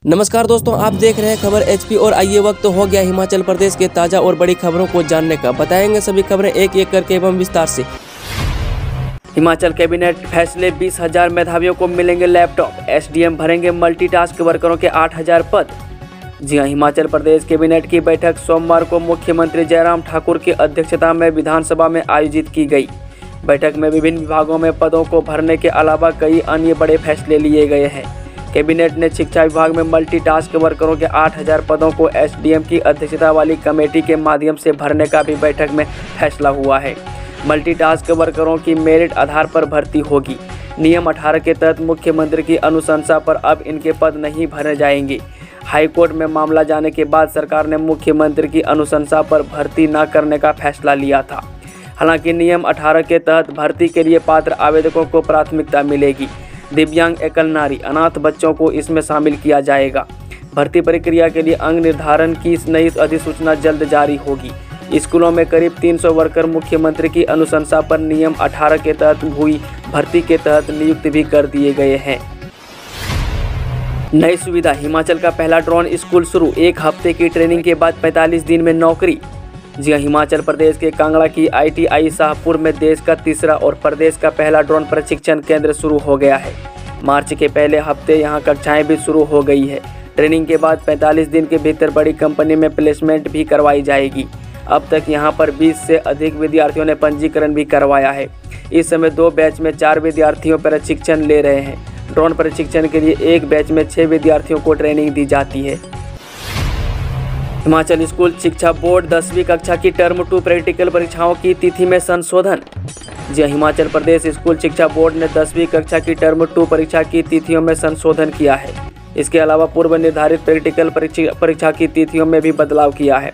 नमस्कार दोस्तों, आप देख रहे हैं खबर एचपी और आइए वक्त हो गया हिमाचल प्रदेश के ताज़ा और बड़ी खबरों को जानने का। बताएंगे सभी खबरें एक एक करके एवं विस्तार से। हिमाचल कैबिनेट फैसले 20,000 मेधावियों को मिलेंगे लैपटॉप। एसडीएम भरेंगे मल्टीटास्क वर्करों के 8,000 पद। जी हां, हिमाचल प्रदेश कैबिनेट की बैठक सोमवार को मुख्यमंत्री जयराम ठाकुर की अध्यक्षता में विधानसभा में आयोजित की गई। बैठक में विभिन्न विभागों में पदों को भरने के अलावा कई अन्य बड़े फैसले लिए गए हैं। कैबिनेट ने शिक्षा विभाग में मल्टीटास्क वर्करों के 8,000 पदों को एसडीएम की अध्यक्षता वाली कमेटी के माध्यम से भरने का भी बैठक में फैसला हुआ है। मल्टीटास्क वर्करों की मेरिट आधार पर भर्ती होगी। नियम 18 के तहत मुख्यमंत्री की अनुशंसा पर अब इनके पद नहीं भरे जाएंगे। हाईकोर्ट में मामला जाने के बाद सरकार ने मुख्यमंत्री की अनुशंसा पर भर्ती न करने का फैसला लिया था। हालांकि नियम 18 के तहत भर्ती के लिए पात्र आवेदकों को प्राथमिकता मिलेगी। दिव्यांग, एकल नारी, अनाथ बच्चों को इसमें शामिल किया जाएगा। भर्ती प्रक्रिया के लिए अंग निर्धारण की नई अधिसूचना जल्द जारी होगी। स्कूलों में करीब 300 वर्कर मुख्यमंत्री की अनुशंसा पर नियम 18 के तहत हुई भर्ती के तहत नियुक्त भी कर दिए गए हैं। नई सुविधा, हिमाचल का पहला ड्रोन स्कूल शुरू। 1 हफ्ते की ट्रेनिंग के बाद 45 दिन में नौकरी। जी हां, हिमाचल प्रदेश के कांगड़ा की आईटीआई शाहपुर में देश का तीसरा और प्रदेश का पहला ड्रोन प्रशिक्षण केंद्र शुरू हो गया है। मार्च के पहले हफ्ते यहां कक्षाएं भी शुरू हो गई है। ट्रेनिंग के बाद 45 दिन के भीतर बड़ी कंपनी में प्लेसमेंट भी करवाई जाएगी। अब तक यहां पर 20 से अधिक विद्यार्थियों ने पंजीकरण भी करवाया है। इस समय 2 बैच में 4 विद्यार्थियों प्रशिक्षण ले रहे हैं। ड्रोन प्रशिक्षण के लिए एक बैच में 6 विद्यार्थियों को ट्रेनिंग दी जाती है। हिमाचल स्कूल शिक्षा बोर्ड 10वीं कक्षा की टर्म 2 प्रैक्टिकल परीक्षाओं की तिथि में संशोधन। जी, हिमाचल प्रदेश स्कूल शिक्षा बोर्ड ने 10वीं कक्षा की टर्म 2 परीक्षा की तिथियों में संशोधन किया है। इसके अलावा पूर्व निर्धारित प्रैक्टिकल परीक्षा की तिथियों में भी बदलाव किया है।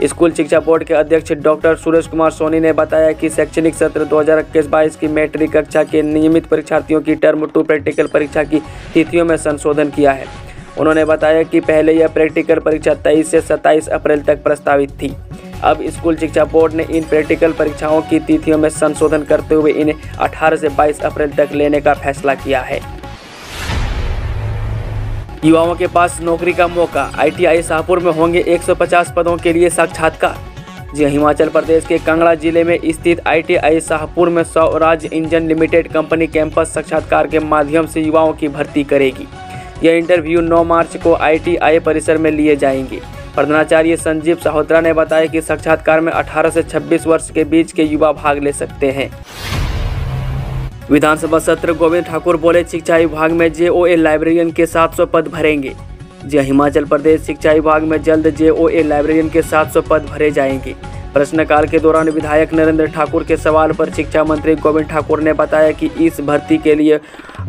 स्कूल शिक्षा बोर्ड के अध्यक्ष डॉक्टर सुरेश कुमार सोनी ने बताया कि शैक्षणिक सत्र 2021-22 की मैट्रिक कक्षा के नियमित परीक्षार्थियों की टर्म 2 प्रैक्टिकल परीक्षा की तिथियों में संशोधन किया है। उन्होंने बताया कि पहले यह प्रैक्टिकल परीक्षा 23 से 27 अप्रैल तक प्रस्तावित थी। अब स्कूल शिक्षा बोर्ड ने इन प्रैक्टिकल परीक्षाओं की तिथियों में संशोधन करते हुए इन्हें 18 से 22 अप्रैल तक लेने का फैसला किया है। युवाओं के पास नौकरी का मौका, आईटीआई शाहपुर में होंगे 150 पदों के लिए साक्षात्कार। जी, हिमाचल प्रदेश के कांगड़ा जिले में स्थित आईटीआई शाहपुर में Swaraj engine limited company campus साक्षात्कार के माध्यम से युवाओं की भर्ती करेगी। यह इंटरव्यू 9 मार्च को आईटीआई परिसर में लिए जाएंगे। प्रधानाचार्य संजीव साहोत्रा ने बताया कि साक्षात्कार में 18 से 26 वर्ष के बीच के युवा भाग ले सकते हैं। विधानसभा सत्र, गोविंद ठाकुर बोले शिक्षा विभाग में जेओए लाइब्रेरियन के 700 पद भरेंगे। जी, हिमाचल प्रदेश शिक्षा विभाग में जल्द जेओए लाइब्रेरियन के 700 पद भरे जाएंगे। प्रश्नकाल के दौरान विधायक नरेंद्र ठाकुर के सवाल पर शिक्षा मंत्री गोविंद ठाकुर ने बताया कि इस भर्ती के लिए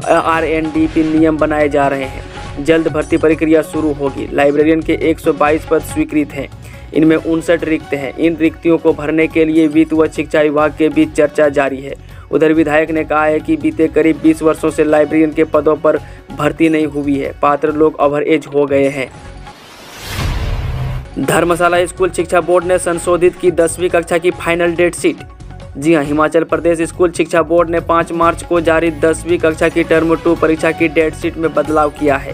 आरएनडीपी नियम बनाए जा रहे हैं। जल्द भर्ती प्रक्रिया शुरू होगी। लाइब्रेरियन के 122 पद स्वीकृत हैं। इनमें 59 रिक्त हैं। इन रिक्तियों को भरने के लिए वित्त व शिक्षा विभाग के बीच चर्चा जारी है। उधर विधायक ने कहा है कि बीते करीब 20 वर्षों से लाइब्रेरियन के पदों पर भर्ती नहीं हुई है। पात्र लोग ओवर एज हो गए हैं। धर्मशाला स्कूल शिक्षा बोर्ड ने संशोधित की 10वीं कक्षा की फाइनल डेट शीट। जी हां, हिमाचल प्रदेश स्कूल शिक्षा बोर्ड ने 5 मार्च को जारी 10वीं कक्षा की टर्म 2 परीक्षा की डेट शीट में बदलाव किया है।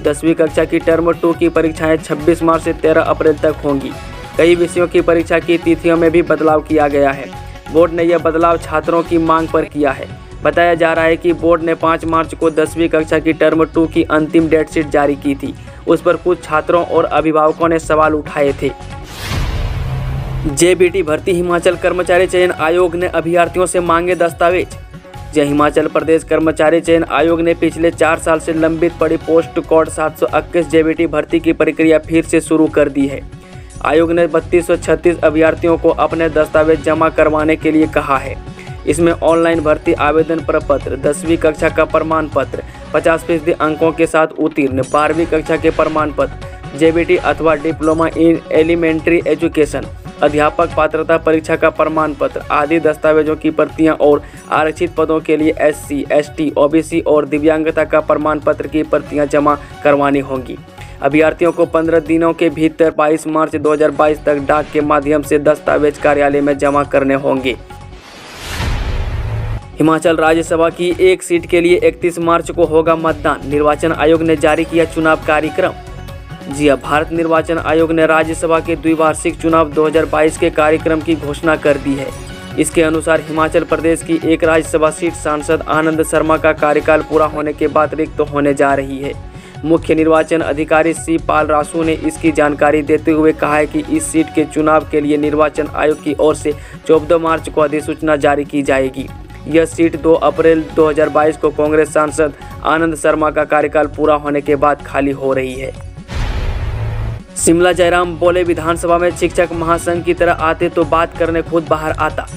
10वीं कक्षा की टर्म 2 की परीक्षाएं 26 मार्च से 13 अप्रैल तक होंगी। कई विषयों की परीक्षा की तिथियों में भी बदलाव किया गया है। बोर्ड ने यह बदलाव छात्रों की मांग पर किया है। बताया जा रहा है कि बोर्ड ने 5 मार्च को 10वीं कक्षा की टर्म 2 की अंतिम डेट शीट जारी की थी। उस पर कुछ छात्रों और अभिभावकों ने सवाल उठाए थे। जेबीटी भर्ती, हिमाचल कर्मचारी चयन आयोग ने अभ्यर्थियों से मांगे दस्तावेज। जय, हिमाचल प्रदेश कर्मचारी चयन आयोग ने पिछले 4 साल से लंबित पड़ी पोस्ट कोड 721 जेबीटी भर्ती की प्रक्रिया फिर से शुरू कर दी है। आयोग ने 3236 अभ्यर्थियों को अपने दस्तावेज जमा करवाने के लिए कहा है। इसमें ऑनलाइन भर्ती आवेदन प्रपत्र, 10वीं कक्षा का प्रमाण पत्र, 50% अंकों के साथ उत्तीर्ण, 12वीं कक्षा के प्रमाण पत्र, जेबीटी अथवा डिप्लोमा इन एलिमेंट्री एजुकेशन, अध्यापक पात्रता परीक्षा का प्रमाण पत्र आदि दस्तावेजों की प्रतियां और आरक्षित पदों के लिए एससी, एसटी, ओबीसी और दिव्यांगता का प्रमाण पत्र की प्रतियां जमा करवानी होंगी। अभ्यर्थियों को 15 दिनों के भीतर 22 मार्च 2022 तक डाक के माध्यम से दस्तावेज कार्यालय में जमा करने होंगे। हिमाचल राज्यसभा की एक सीट के लिए 31 मार्च को होगा मतदान। निर्वाचन आयोग ने जारी किया चुनाव कार्यक्रम। जी हां, भारत निर्वाचन आयोग ने राज्यसभा के द्विवार्षिक चुनाव 2022 के कार्यक्रम की घोषणा कर दी है। इसके अनुसार हिमाचल प्रदेश की एक राज्यसभा सीट सांसद आनंद शर्मा का कार्यकाल पूरा होने के बाद रिक्त होने जा रही है। मुख्य निर्वाचन अधिकारी सी पाल रासू ने इसकी जानकारी देते हुए कहा है कि इस सीट के चुनाव के लिए निर्वाचन आयोग की ओर से 14 मार्च को अधिसूचना जारी की जाएगी। यह सीट 2 अप्रैल 2022 को कांग्रेस सांसद आनंद शर्मा का कार्यकाल पूरा होने के बाद खाली हो रही है। शिमला जयराम बोले, विधानसभा में शिक्षक महासंघ की तरह आते तो बात करने खुद बाहर आता।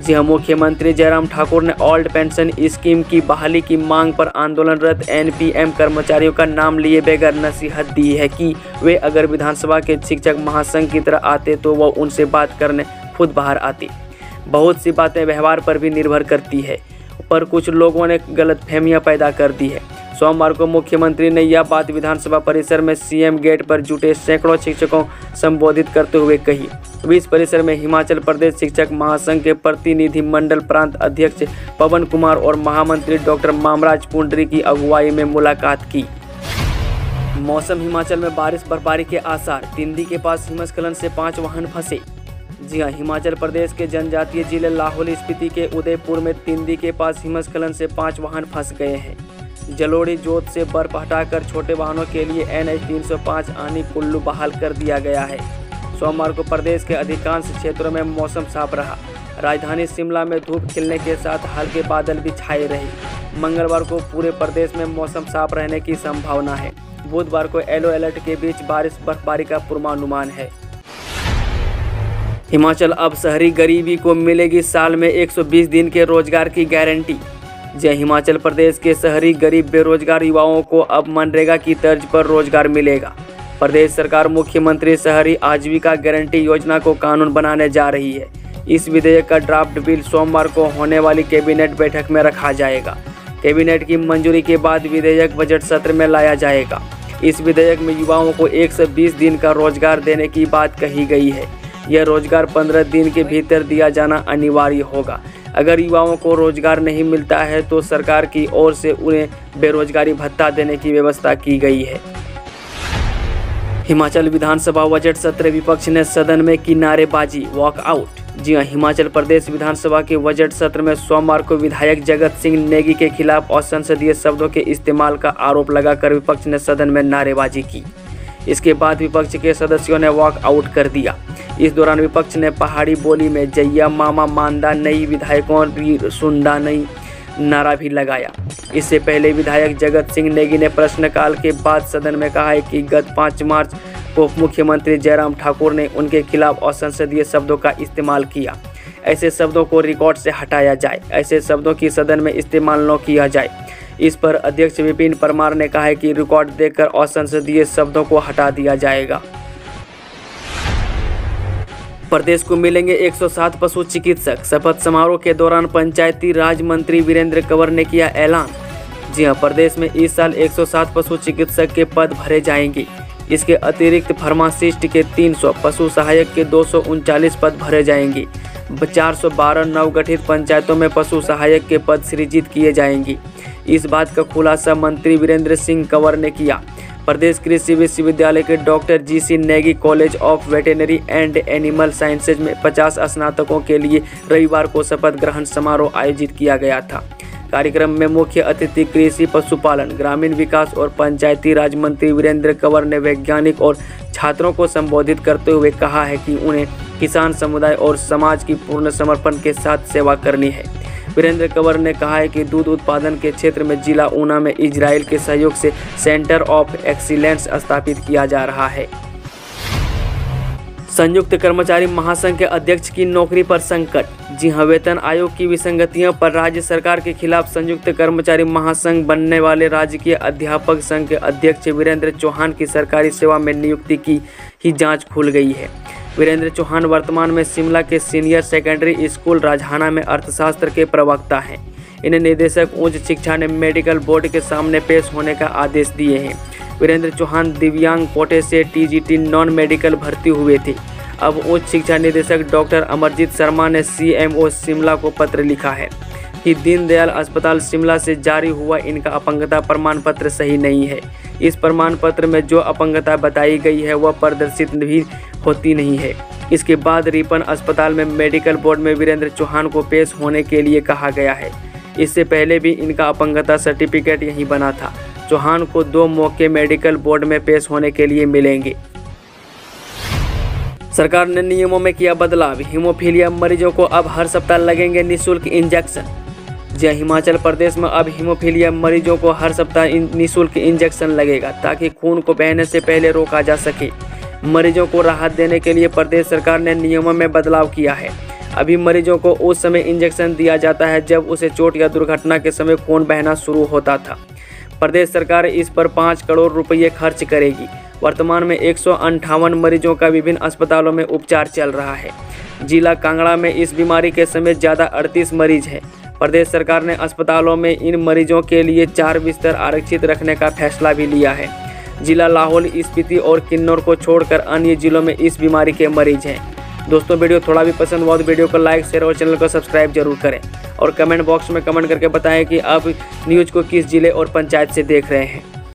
जी हां, मुख्यमंत्री जयराम ठाकुर ने ओल्ड पेंशन स्कीम की बहाली की मांग पर आंदोलनरत एनपीएम कर्मचारियों का नाम लिए बगैर नसीहत दी है कि वे अगर विधानसभा के शिक्षक महासंघ की तरह आते तो वह उनसे बात करने खुद बाहर आते। बहुत सी बातें व्यवहार पर भी निर्भर करती है, पर कुछ लोगों ने गलतफहमियां पैदा कर दी है। सोमवार को मुख्यमंत्री ने यह बात विधानसभा परिसर में सीएम गेट पर जुटे सैकड़ों शिक्षकों संबोधित करते हुए कही। इस परिसर में हिमाचल प्रदेश शिक्षक महासंघ के प्रतिनिधि मंडल प्रांत अध्यक्ष पवन कुमार और महामंत्री डॉक्टर मामराज पुंडरी की अगुवाई में मुलाकात की। मौसम, हिमाचल में बारिश बर्फबारी के आसार। तिंदी के पास हिमस्खलन से 5 वाहन फंसे। जी हां, हिमाचल प्रदेश के जनजातीय जिले लाहौल स्पीति के उदयपुर में तिंदी के पास हिमस्खलन से 5 वाहन फंस गए हैं। जलोड़ी जोत से बर्फ हटाकर छोटे वाहनों के लिए NH 305 आनी कुल्लू बहाल कर दिया गया है। सोमवार को प्रदेश के अधिकांश क्षेत्रों में मौसम साफ रहा। राजधानी शिमला में धूप खिलने के साथ हल्के बादल भी छाए रहे। मंगलवार को पूरे प्रदेश में मौसम साफ रहने की संभावना है। बुधवार को येलो अलर्ट के बीच बारिश बर्फबारी का पूर्वानुमान है। हिमाचल अब शहरी गरीबी को मिलेगी साल में 120 दिन के रोजगार की गारंटी। जय हिमाचल प्रदेश के शहरी गरीब बेरोजगार युवाओं को अब मनरेगा की तर्ज पर रोजगार मिलेगा। प्रदेश सरकार मुख्यमंत्री शहरी आजीविका गारंटी योजना को कानून बनाने जा रही है। इस विधेयक का ड्राफ्ट बिल सोमवार को होने वाली कैबिनेट बैठक में रखा जाएगा। कैबिनेट की मंजूरी के बाद विधेयक बजट सत्र में लाया जाएगा। इस विधेयक में युवाओं को 120 दिन का रोजगार देने की बात कही गई है। यह रोजगार 15 दिन के भीतर दिया जाना अनिवार्य होगा। अगर युवाओं को रोजगार नहीं मिलता है तो सरकार की ओर से उन्हें बेरोजगारी भत्ता देने की व्यवस्था की गई है। हिमाचल विधानसभा बजट सत्र, विपक्ष ने सदन में की नारेबाजी, वॉकआउट। जी हां, हिमाचल प्रदेश विधानसभा के बजट सत्र में सोमवार को विधायक जगत सिंह नेगी के खिलाफ असंसदीय शब्दों के इस्तेमाल का आरोप लगाकर विपक्ष ने सदन में नारेबाजी की। इसके बाद विपक्ष के सदस्यों ने वॉकआउट कर दिया। इस दौरान विपक्ष ने पहाड़ी बोली में जैया मामा मानदा नहीं, विधायकों भी सुनदा नहीं नारा भी लगाया। इससे पहले विधायक जगत सिंह नेगी ने प्रश्नकाल के बाद सदन में कहा है कि गत 5 मार्च को मुख्यमंत्री जयराम ठाकुर ने उनके खिलाफ असंसदीय शब्दों का इस्तेमाल किया। ऐसे शब्दों को रिकॉर्ड से हटाया जाए, ऐसे शब्दों की सदन में इस्तेमाल न किया जाए। इस पर अध्यक्ष विपिन परमार ने कहा है कि रिकॉर्ड देखकर असंसदीय शब्दों को हटा दिया जाएगा। प्रदेश को मिलेंगे 107 पशु चिकित्सक। शपथ समारोह के दौरान पंचायती राज मंत्री वीरेंद्र कंवर ने किया ऐलान। जी हां, प्रदेश में इस साल 107 पशु चिकित्सक के पद भरे जाएंगे। इसके अतिरिक्त फार्मासिस्ट के 300, पशु सहायक के 239 पद भरे जाएंगे। 412 नवगठित पंचायतों में पशु सहायक के पद सृजित किए जाएंगे। इस बात का खुलासा मंत्री वीरेंद्र सिंह कंवर ने किया। प्रदेश कृषि विश्वविद्यालय के doctor GC Negi college of veterinary and animal sciences में 50 स्नातकों के लिए रविवार को शपथ ग्रहण समारोह आयोजित किया गया था। कार्यक्रम में मुख्य अतिथि कृषि, पशुपालन, ग्रामीण विकास और पंचायती राज मंत्री वीरेंद्र कंवर ने वैज्ञानिक और छात्रों को संबोधित करते हुए कहा है कि उन्हें किसान समुदाय और समाज की पूर्ण समर्पण के साथ सेवा करनी है। वीरेंद्र कंवर ने कहा है कि दूध उत्पादन के क्षेत्र में जिला ऊना में इजराइल के सहयोग से सेंटर ऑफ एक्सीलेंस स्थापित किया जा रहा है। संयुक्त कर्मचारी महासंघ के अध्यक्ष की नौकरी पर संकट। जी हां, वेतन आयोग की विसंगतियों पर राज्य सरकार के खिलाफ संयुक्त कर्मचारी महासंघ बनने वाले राजकीय अध्यापक संघ के अध्यक्ष वीरेंद्र चौहान की सरकारी सेवा में नियुक्ति की ही जांच खुल गई है। वीरेंद्र चौहान वर्तमान में शिमला के सीनियर सेकेंडरी स्कूल राजहाना में अर्थशास्त्र के प्रवक्ता हैं। इन्हें निदेशक उच्च शिक्षा ने मेडिकल बोर्ड के सामने पेश होने का आदेश दिए हैं। वीरेंद्र चौहान दिव्यांग कोटे से टीजीटी नॉन मेडिकल भर्ती हुए थे। अब उच्च शिक्षा निदेशक डॉक्टर अमरजीत शर्मा ने सीएमओ शिमला को पत्र लिखा है। कि दीनदयाल अस्पताल शिमला से जारी हुआ इनका अपंगता प्रमाण पत्र सही नहीं है। इस प्रमाण पत्र में जो अपंगता बताई गई है वह प्रदर्शित भी होती नहीं है। इसके बाद रिपन अस्पताल में मेडिकल बोर्ड में वीरेंद्र चौहान को पेश होने के लिए कहा गया है। इससे पहले भी इनका अपंगता सर्टिफिकेट यहीं बना था। चौहान को 2 मौके मेडिकल बोर्ड में पेश होने के लिए मिलेंगे। सरकार ने नियमों में किया बदलाव। हीमोफीलिया मरीजों को अब हर सप्ताह लगेंगे निःशुल्क इंजेक्शन। जी, हिमाचल प्रदेश में अब हीमोफीलिया मरीजों को हर सप्ताह निःशुल्क इंजेक्शन लगेगा ताकि खून को बहने से पहले रोका जा सके। मरीजों को राहत देने के लिए प्रदेश सरकार ने नियमों में बदलाव किया है। अभी मरीजों को उस समय इंजेक्शन दिया जाता है जब उसे चोट या दुर्घटना के समय खून बहना शुरू होता था। प्रदेश सरकार इस पर 5 करोड़ रुपये खर्च करेगी। वर्तमान में 158 मरीजों का विभिन्न अस्पतालों में उपचार चल रहा है। जिला कांगड़ा में इस बीमारी के समय ज़्यादा 38 मरीज हैं। प्रदेश सरकार ने अस्पतालों में इन मरीजों के लिए 4 बिस्तर आरक्षित रखने का फैसला भी लिया है। जिला लाहौल, स्पीति और किन्नौर को छोड़कर अन्य जिलों में इस बीमारी के मरीज हैं। दोस्तों, वीडियो थोड़ा भी पसंद हुआ तो वीडियो को लाइक, शेयर और चैनल को सब्सक्राइब जरूर करें और कमेंट बॉक्स में कमेंट करके बताएं कि आप न्यूज़ को किस जिले और पंचायत से देख रहे हैं।